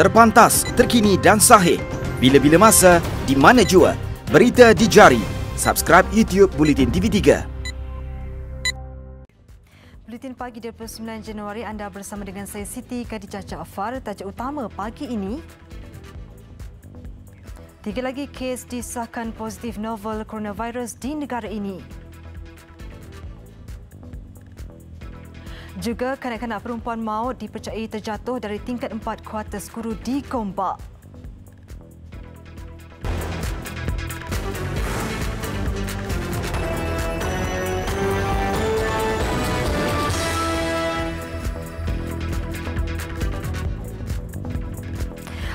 Terpantas, terkini dan sahih. Bila-bila masa, di mana jua. Berita di jari. Subscribe YouTube Bulletin TV3. Buletin pagi 29 Januari, anda bersama dengan saya Siti Khadijah Jaafar. Tajuk utama pagi ini: 3 lagi kes disahkan positif novel coronavirus di negara ini. Juga kanak-kanak perempuan maut dipercayai terjatuh dari tingkat 4 kuartus guru di Gombak.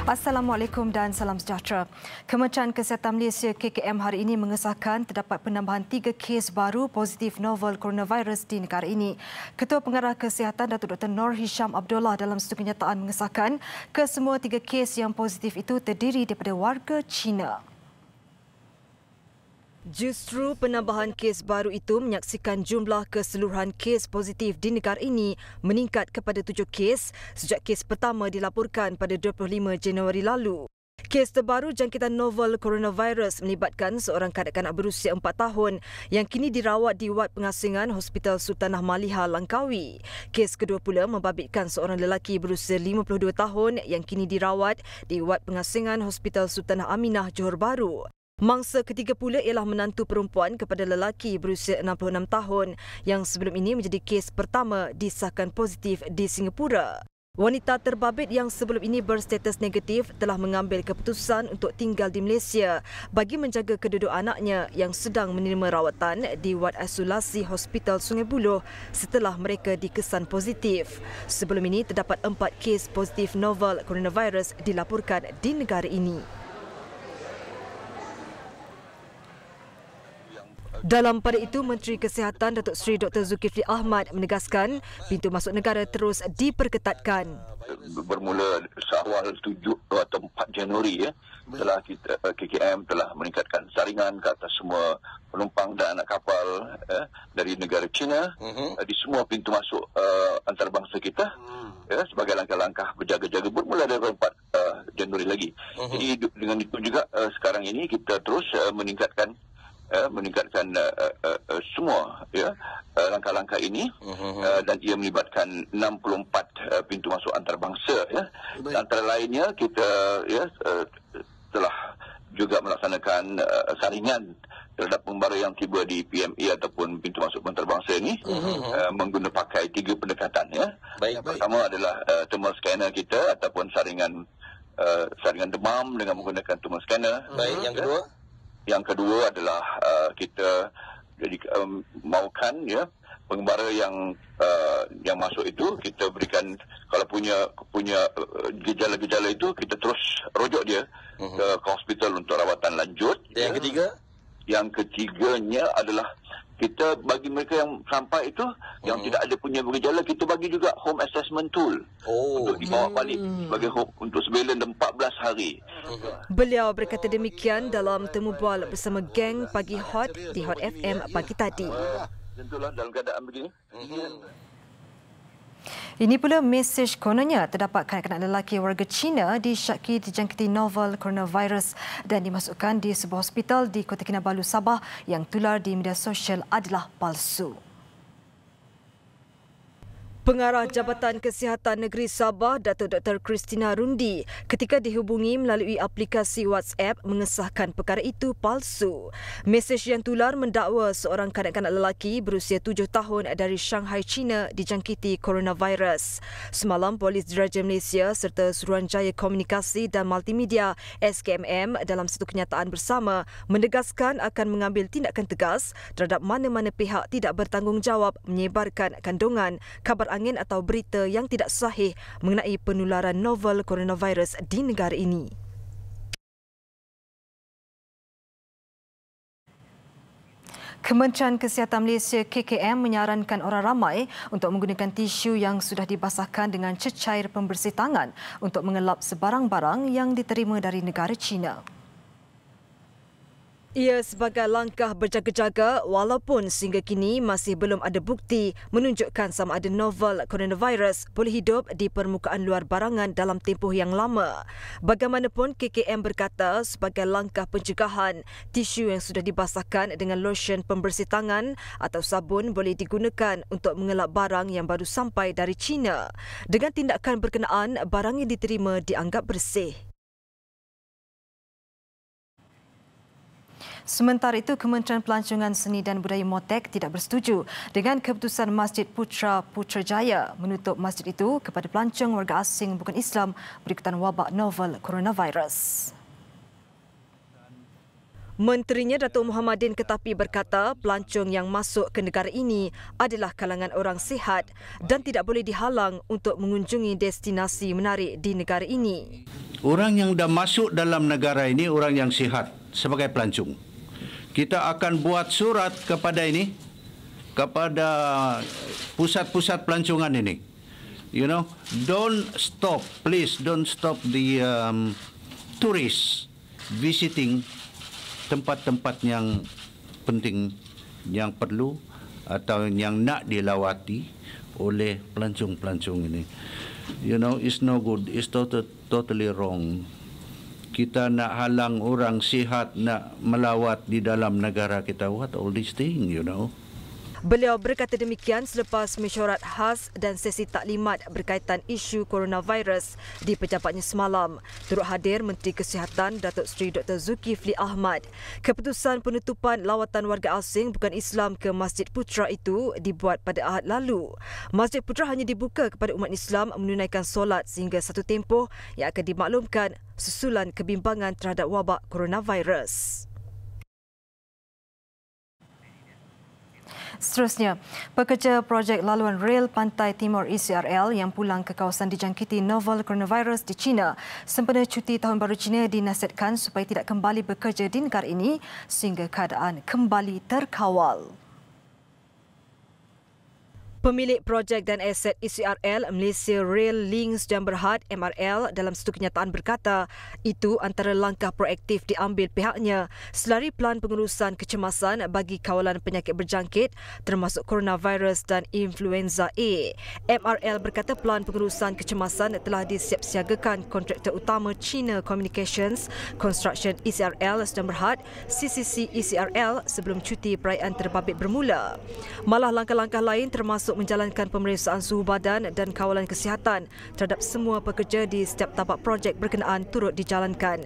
Assalamualaikum dan salam sejahtera. Kementerian Kesihatan Malaysia KKM hari ini mengesahkan terdapat penambahan 3 kes baru positif novel coronavirus di negara ini. Ketua Pengarah Kesihatan Datuk Dr. Nur Hisham Abdullah dalam satu kenyataan mengesahkan kesemua 3 kes yang positif itu terdiri daripada warga Cina. Justru penambahan kes baru itu menyaksikan jumlah keseluruhan kes positif di negara ini meningkat kepada 7 kes sejak kes pertama dilaporkan pada 25 Januari lalu. Kes terbaru jangkitan novel coronavirus melibatkan seorang kanak-kanak berusia 4 tahun yang kini dirawat di wad pengasingan Hospital Sultanah Maliha, Langkawi. Kes kedua pula membabitkan seorang lelaki berusia 52 tahun yang kini dirawat di wad pengasingan Hospital Sultanah Aminah, Johor Bahru. Mangsa ketiga pula ialah menantu perempuan kepada lelaki berusia 66 tahun yang sebelum ini menjadi kes pertama disahkan positif di Singapura. Wanita terbabit yang sebelum ini berstatus negatif telah mengambil keputusan untuk tinggal di Malaysia bagi menjaga kedua anaknya yang sedang menerima rawatan di wad isolasi Hospital Sungai Buloh setelah mereka dikesan positif. Sebelum ini terdapat 4 kes positif novel coronavirus dilaporkan di negara ini. Dalam pada itu, Menteri Kesihatan Datuk Seri Dr. Zulkifli Ahmad menegaskan pintu masuk negara terus diperketatkan. Bermula seawal 7 atau 4 Januari telah kita KKM telah meningkatkan saringan ke atas semua penumpang dan anak kapal dari negara China di semua pintu masuk antarabangsa kita sebagai langkah-langkah berjaga-jaga bermula dari 4 Januari lagi. Jadi dengan itu juga sekarang ini kita terus meningkatkan semua langkah-langkah ini dan ia melibatkan 64 pintu masuk antarabangsa antara lainnya kita telah juga melaksanakan saringan terhadap pengembara yang tiba di PMA ataupun pintu masuk antarabangsa ini menggunakan pakai 3 pendekatan Pertama adalah thermal scanner kita ataupun saringan demam dengan menggunakan thermal scanner. Yang kedua adalah kita jadi maukan pengembara yang masuk itu kita berikan kalau punya gejala-gejala itu kita terus rujuk dia ke hospital untuk rawatan lanjut. Yang ketiganya adalah kita bagi mereka yang sampai itu yang tidak ada punya gejala, kita bagi juga home assessment tool untuk dibawa balik sebagai home untuk surveillance 14 hari. Beliau berkata demikian dalam temu bual bersama geng Pagi Hot di Hot FM pagi tadi. Tentulah dalam keadaan begini. Ini pula mesej kononnya terdapat kanak-kanak lelaki warga Cina disyaki dijangkiti novel coronavirus dan dimasukkan di sebuah hospital di Kota Kinabalu, Sabah yang tular di media sosial adalah palsu. Pengarah Jabatan Kesihatan Negeri Sabah, Datuk Dr. Christina Rundi, ketika dihubungi melalui aplikasi WhatsApp mengesahkan perkara itu palsu. Mesej yang tular mendakwa seorang kanak-kanak lelaki berusia 7 tahun dari Shanghai, China dijangkiti coronavirus. Semalam, Polis Diraja Malaysia serta Suruhanjaya Komunikasi dan Multimedia SKMM dalam satu kenyataan bersama menegaskan akan mengambil tindakan tegas terhadap mana-mana pihak tidak bertanggungjawab menyebarkan kandungan, kabar angin atau berita yang tidak sahih mengenai penularan novel coronavirus di negara ini. Kementerian Kesihatan Malaysia KKM menyarankan orang ramai untuk menggunakan tisu yang sudah dibasahkan dengan cecair pembersih tangan untuk mengelap sebarang barang yang diterima dari negara China. Ia sebagai langkah berjaga-jaga walaupun sehingga kini masih belum ada bukti menunjukkan sama ada novel coronavirus boleh hidup di permukaan luar barangan dalam tempoh yang lama. Bagaimanapun, KKM berkata sebagai langkah pencegahan, tisu yang sudah dibasahkan dengan lotion pembersih tangan atau sabun boleh digunakan untuk mengelak barang yang baru sampai dari China. Dengan tindakan berkenaan, barang yang diterima dianggap bersih. Sementara itu, Kementerian Pelancongan Seni dan Budaya MOTEK tidak bersetuju dengan keputusan Masjid Putra Putrajaya menutup masjid itu kepada pelancong warga asing bukan Islam berikutan wabak novel coronavirus. Menterinya Datuk Muhammadin Ketapi berkata pelancong yang masuk ke negara ini adalah kalangan orang sihat dan tidak boleh dihalang untuk mengunjungi destinasi menarik di negara ini. Orang yang dah masuk dalam negara ini orang yang sihat sebagai pelancong. Kita akan buat surat kepada pusat-pusat pelancongan ini. Don't stop, please don't stop the tourists visiting tempat-tempat yang penting, yang perlu atau yang nak dilawati oleh pelancong-pelancong ini. It's no good, it's totally wrong. Kita nak halang orang sihat nak melawat di dalam negara kita. What all these things, Beliau berkata demikian selepas mesyuarat khas dan sesi taklimat berkaitan isu coronavirus di pejabatnya semalam. Turut hadir Menteri Kesihatan Datuk Seri Dr. Zulkifli Ahmad. Keputusan penutupan lawatan warga asing bukan Islam ke Masjid Putra itu dibuat pada Ahad lalu. Masjid Putra hanya dibuka kepada umat Islam menunaikan solat sehingga satu tempoh yang akan dimaklumkan susulan kebimbangan terhadap wabak coronavirus. Seterusnya, pekerja projek laluan rel Pantai Timur ECRL yang pulang ke kawasan dijangkiti novel coronavirus di China sempena cuti Tahun Baru Cina dinasihatkan supaya tidak kembali bekerja di negara ini sehingga keadaan kembali terkawal. Pemilik projek dan aset ECRL Malaysia Rail Links dan Berhad MRL dalam satu kenyataan berkata itu antara langkah proaktif diambil pihaknya selari pelan pengurusan kecemasan bagi kawalan penyakit berjangkit termasuk coronavirus dan influenza A. MRL berkata pelan pengurusan kecemasan telah disiapsiagakan kontraktor utama China Communications Construction ECRL dan Berhad CCC ECRL sebelum cuti perayaan terbabit bermula. Malah langkah-langkah lain termasuk menjalankan pemeriksaan suhu badan dan kawalan kesihatan terhadap semua pekerja di setiap tapak projek berkenaan turut dijalankan.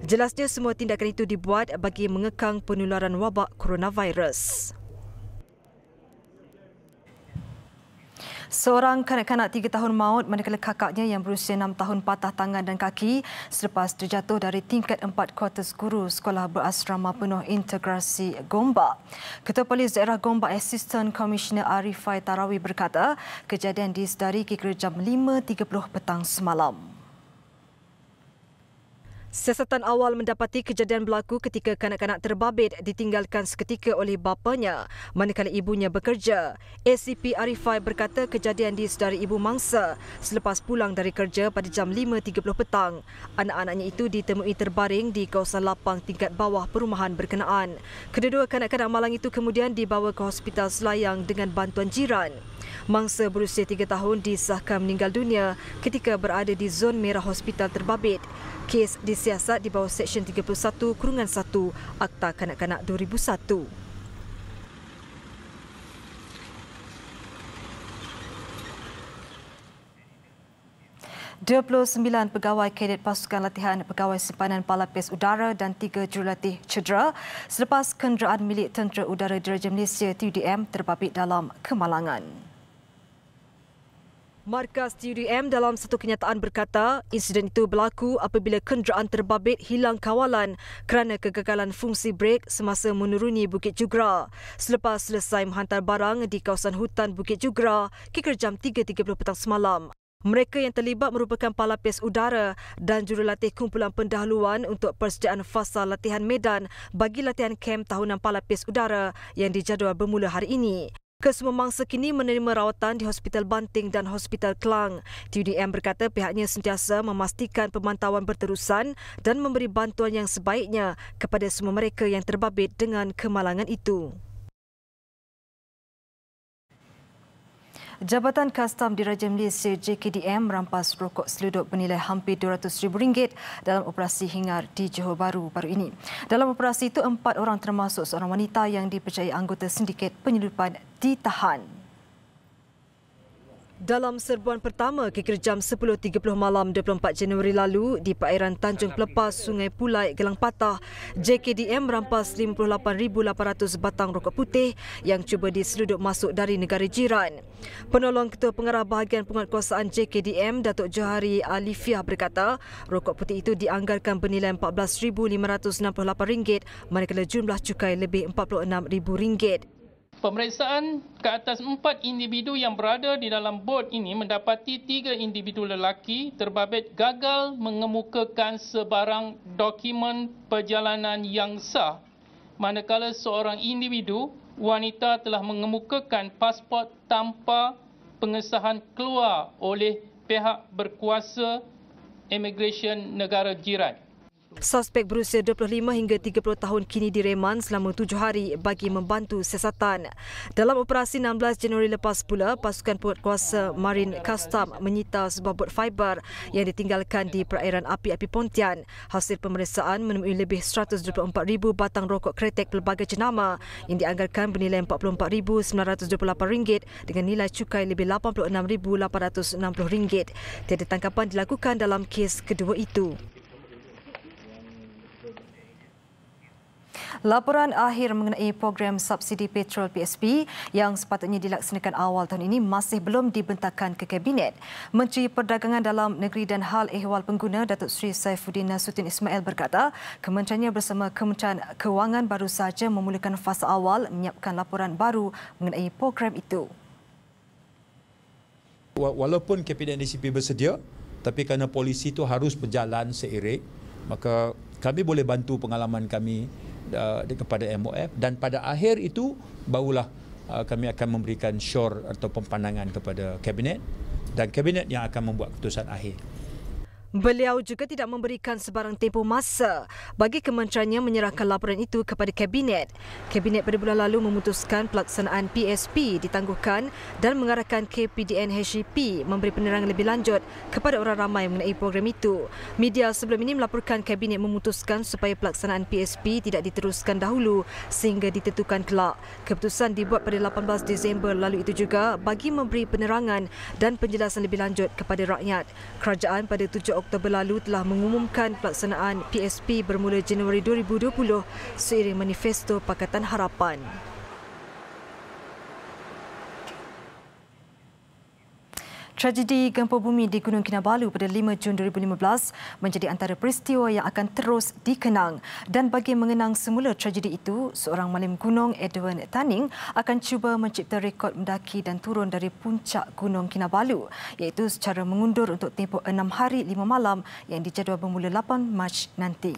Jelasnya semua tindakan itu dibuat bagi mengekang penularan wabak coronavirus. Seorang kanak-kanak 3 tahun maut manakala kakaknya yang berusia 6 tahun patah tangan dan kaki selepas terjatuh dari tingkat 4 kuartus guru Sekolah Berasrama Penuh Integrasi Gombak. Ketua Polis Daerah Gombak Assistant Commissioner Arifai Tarawi berkata kejadian disedari kira jam 5.30 petang semalam. Siasatan awal mendapati kejadian berlaku ketika kanak-kanak terbabit ditinggalkan seketika oleh bapanya manakala ibunya bekerja. ACP Arifai berkata kejadian disedari ibu mangsa selepas pulang dari kerja pada jam 5.30 petang. Anak-anaknya itu ditemui terbaring di kawasan lapang tingkat bawah perumahan berkenaan. Kedua-dua kanak-kanak malang itu kemudian dibawa ke Hospital Selayang dengan bantuan jiran. Mangsa berusia 3 tahun disahkan meninggal dunia ketika berada di zon merah hospital terbabit. Kes disiasat di bawah Seksyen 31/1 Akta Kanak-Kanak 2001. ...29 pegawai kadet pasukan latihan pegawai simpanan Palapis Udara dan 3 jurulatih cedera selepas kenderaan milik Tentera Udara Diraja Malaysia TUDM terbabit dalam kemalangan. Markas TUDM dalam satu kenyataan berkata insiden itu berlaku apabila kenderaan terbabit hilang kawalan kerana kegagalan fungsi brek semasa menuruni Bukit Jugra. Selepas selesai menghantar barang di kawasan hutan Bukit Jugra kira jam 3.30 petang semalam. Mereka yang terlibat merupakan Palapis Udara dan jurulatih kumpulan pendahuluan untuk persediaan fasa latihan medan bagi latihan kem tahunan Palapis Udara yang dijadual bermula hari ini. Kesemua mangsa kini menerima rawatan di Hospital Banting dan Hospital Klang. TUDM berkata pihaknya sentiasa memastikan pemantauan berterusan dan memberi bantuan yang sebaiknya kepada semua mereka yang terbabit dengan kemalangan itu. Jabatan Kastam Diraja Malaysia JKDM merampas rokok seluduk bernilai hampir RM200,000 dalam operasi hingar di Johor Bahru baru ini. Dalam operasi itu, 4 orang termasuk seorang wanita yang dipercayai anggota sindiket penyeludupan ditahan. Dalam serbuan pertama kira jam 10.30 malam 24 Januari lalu di perairan Tanjung Pelepas, Sungai Pulai, Gelang Patah, JKDM merampas 58,800 batang rokok putih yang cuba diseluduk masuk dari negara jiran. Penolong Ketua Pengarah Bahagian Penguatkuasaan JKDM, Datuk Johari Alifiah berkata, rokok putih itu dianggarkan bernilai RM14,568 manakala jumlah cukai lebih RM46,000. Pemeriksaan ke atas 4 individu yang berada di dalam bot ini mendapati 3 individu lelaki terbabit gagal mengemukakan sebarang dokumen perjalanan yang sah, manakala seorang individu wanita telah mengemukakan pasport tanpa pengesahan keluar oleh pihak berkuasa imigresen negara jiran. Suspek berusia 25 hingga 30 tahun kini direman selama 7 hari bagi membantu siasatan. Dalam operasi 16 Januari lepas pula, pasukan penguatkuasa Marin Kastam menyita sebuah bot fiber yang ditinggalkan di perairan api-api Pontian. Hasil pemeriksaan menemui lebih 124,000 batang rokok kretek pelbagai jenama yang dianggarkan bernilai RM44,928 dengan nilai cukai lebih RM86,860. Tiada tangkapan dilakukan dalam kes kedua itu. Laporan akhir mengenai program subsidi petrol PSP yang sepatutnya dilaksanakan awal tahun ini masih belum dibentangkan ke Kabinet. Menteri Perdagangan Dalam Negeri dan Hal Ehwal Pengguna Datuk Seri Saifuddin Nasuddin Ismail berkata, kementeriannya bersama Kementerian Kewangan baru sahaja memulakan fasa awal menyiapkan laporan baru mengenai program itu. Walaupun Kabinet DCP bersedia, tapi kerana polisi itu harus berjalan seiring, maka kami boleh bantu pengalaman kami kepada MOF dan pada akhir itu barulah kami akan memberikan syur atau pandangan kepada Kabinet dan Kabinet yang akan membuat keputusan akhir. Beliau juga tidak memberikan sebarang tempoh masa bagi kementeriannya menyerahkan laporan itu kepada Kabinet. Kabinet pada bulan lalu memutuskan pelaksanaan PSP ditangguhkan dan mengarahkan KPDN HEP memberi penerangan lebih lanjut kepada orang ramai mengenai program itu. Media sebelum ini melaporkan Kabinet memutuskan supaya pelaksanaan PSP tidak diteruskan dahulu sehingga ditentukan kelak. Keputusan dibuat pada 18 Disember lalu itu juga bagi memberi penerangan dan penjelasan lebih lanjut kepada rakyat. Kerajaan pada 7 Oktober lalu telah mengumumkan pelaksanaan PSP bermula Januari 2020 seiring manifesto Pakatan Harapan. Tragedi gempa bumi di Gunung Kinabalu pada 5 Jun 2015 menjadi antara peristiwa yang akan terus dikenang. Dan bagi mengenang semula tragedi itu, seorang malim gunung, Edwin Taning, akan cuba mencipta rekod mendaki dan turun dari puncak Gunung Kinabalu, iaitu secara mengundur untuk tempoh 6 hari 5 malam yang dijadual bermula 8 Mac nanti.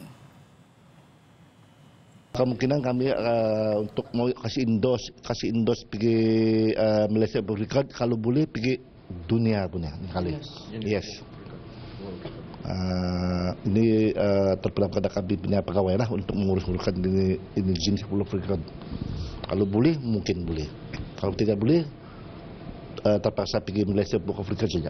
Kemungkinan kami untuk mau kasih endos pergi Malaysia berikut, kalau boleh pergi dunia punya kali. Yes. Ini terpilih kepada kami punya pegawai lah untuk mengurus-uruskan ini jenis 10 Afrika. Kalau boleh mungkin boleh. Kalau tidak boleh terpaksa pergi Malaysia bukan Afrika saja.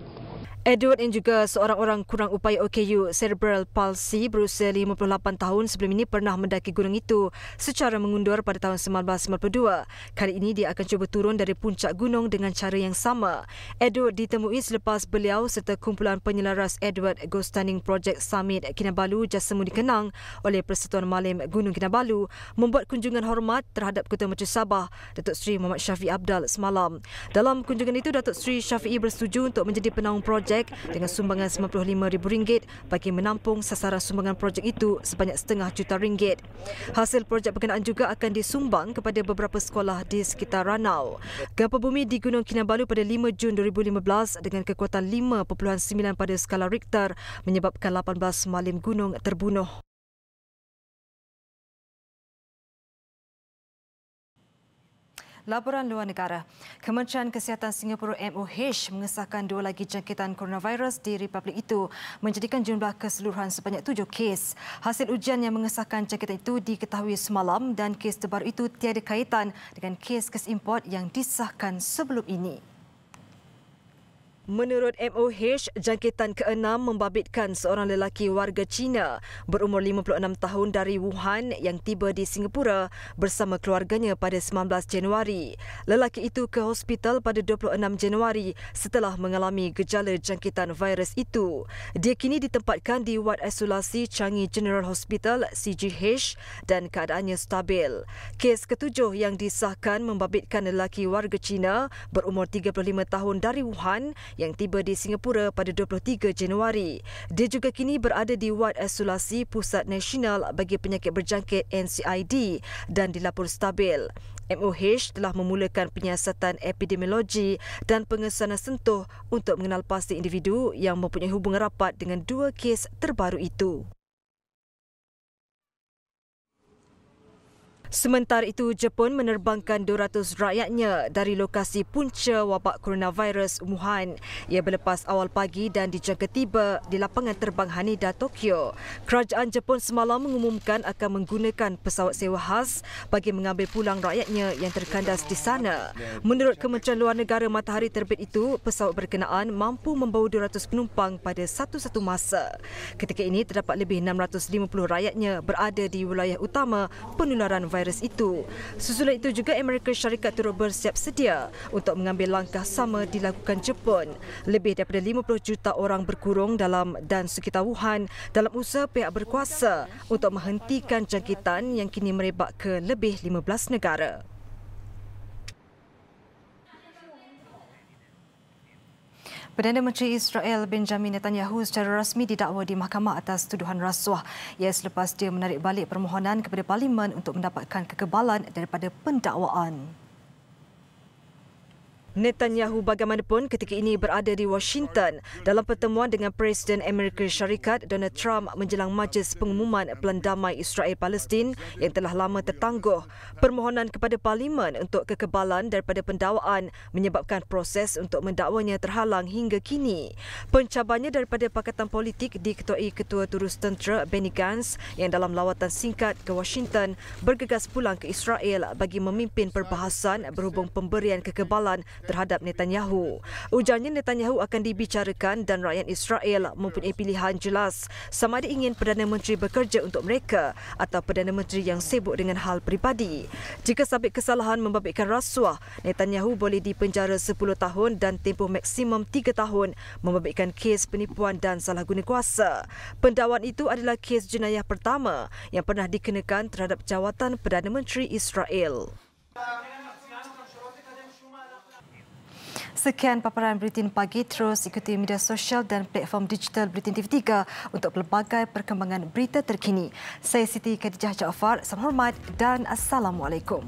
Edward yang juga seorang orang kurang upaya OKU cerebral palsy berusia 58 tahun sebelum ini pernah mendaki gunung itu secara mengundur pada tahun 1992. Kali ini dia akan cuba turun dari puncak gunung dengan cara yang sama. Edward ditemui selepas beliau serta kumpulan penyelaras Edward Ghost Stunning Project Summit Kinabalu Jasamu dikenang oleh Persatuan Malim Gunung Kinabalu membuat kunjungan hormat terhadap Ketua Menteri Sabah Datuk Seri Muhammad Syafiee Abdal semalam. Dalam kunjungan itu, Datuk Seri Syafiee bersetuju untuk menjadi penaung projek dengan sumbangan RM95,000 bagi menampung sasaran sumbangan projek itu sebanyak RM500,000. Hasil projek berkenaan juga akan disumbang kepada beberapa sekolah di sekitar Ranau. Gempa bumi di Gunung Kinabalu pada 5 Jun 2015 dengan kekuatan 5.9 pada skala Richter menyebabkan 18 malim gunung terbunuh. Laporan luar negara. Kementerian Kesihatan Singapura MOH mengesahkan 2 lagi jangkitan coronavirus di Republik itu, menjadikan jumlah keseluruhan sebanyak 7 kes. Hasil ujian yang mengesahkan jangkitan itu diketahui semalam dan kes terbaru itu tiada kaitan dengan kes-kes import yang disahkan sebelum ini. Menurut MOH, jangkitan ke-6 membabitkan seorang lelaki warga Cina berumur 56 tahun dari Wuhan yang tiba di Singapura bersama keluarganya pada 19 Januari. Lelaki itu ke hospital pada 26 Januari setelah mengalami gejala jangkitan virus itu. Dia kini ditempatkan di wad isolasi Changi General Hospital CGH dan keadaannya stabil. Kes ketujuh yang disahkan membabitkan lelaki warga Cina berumur 35 tahun dari Wuhan yang tiba di Singapura pada 23 Januari. Dia juga kini berada di wad isolasi Pusat Nasional bagi Penyakit Berjangkit NCID dan dilaporkan stabil. MOH telah memulakan penyiasatan epidemiologi dan pengesanan sentuh untuk mengenal pasti individu yang mempunyai hubungan rapat dengan 2 kes terbaru itu. Sementara itu, Jepun menerbangkan 200 rakyatnya dari lokasi punca wabak coronavirus Wuhan. Ia berlepas awal pagi dan dijangka tiba di lapangan terbang Haneda, Tokyo. Kerajaan Jepun semalam mengumumkan akan menggunakan pesawat sewa khas bagi mengambil pulang rakyatnya yang terkandas di sana. Menurut Kementerian Luar Negara Matahari Terbit itu, pesawat berkenaan mampu membawa 200 penumpang pada satu-satu masa. Ketika ini, terdapat lebih 650 rakyatnya berada di wilayah utama penularan virus itu. Susulan itu juga Amerika Syarikat turut bersiap sedia untuk mengambil langkah sama dilakukan Jepun. Lebih daripada 50 juta orang berkurung dalam dan sekitar Wuhan dalam usaha pihak berkuasa untuk menghentikan jangkitan yang kini merebak ke lebih 15 negara. Perdana Menteri Israel Benjamin Netanyahu secara rasmi didakwa di mahkamah atas tuduhan rasuah ia selepas dia menarik balik permohonan kepada Parlimen untuk mendapatkan kekebalan daripada pendakwaan. Netanyahu bagaimanapun ketika ini berada di Washington dalam pertemuan dengan Presiden Amerika Syarikat Donald Trump menjelang majlis pengumuman Pelan Damai Israel-Palestin yang telah lama tertangguh. Permohonan kepada Parlimen untuk kekebalan daripada pendakwaan menyebabkan proses untuk mendakwanya terhalang hingga kini. Pencabarnya daripada Pakatan Politik diketuai Ketua Turus Tentera Benny Gantz yang dalam lawatan singkat ke Washington bergegas pulang ke Israel bagi memimpin perbahasan berhubung pemberian kekebalan terhadap Netanyahu. Ujarnya Netanyahu akan dibicarakan dan rakyat Israel mempunyai pilihan jelas sama ada ingin Perdana Menteri bekerja untuk mereka atau Perdana Menteri yang sibuk dengan hal peribadi. Jika sabit kesalahan membabitkan rasuah, Netanyahu boleh dipenjara 10 tahun dan tempoh maksimum 3 tahun membabitkan kes penipuan dan salah guna kuasa. Pendakwaan itu adalah kes jenayah pertama yang pernah dikenakan terhadap jawatan Perdana Menteri Israel. Sekian paparan Buletin Pagi. Terus ikuti media sosial dan platform digital Buletin TV3 untuk pelbagai perkembangan berita terkini. Saya Siti Khadijah Jaafar. Salam hormat dan Assalamualaikum.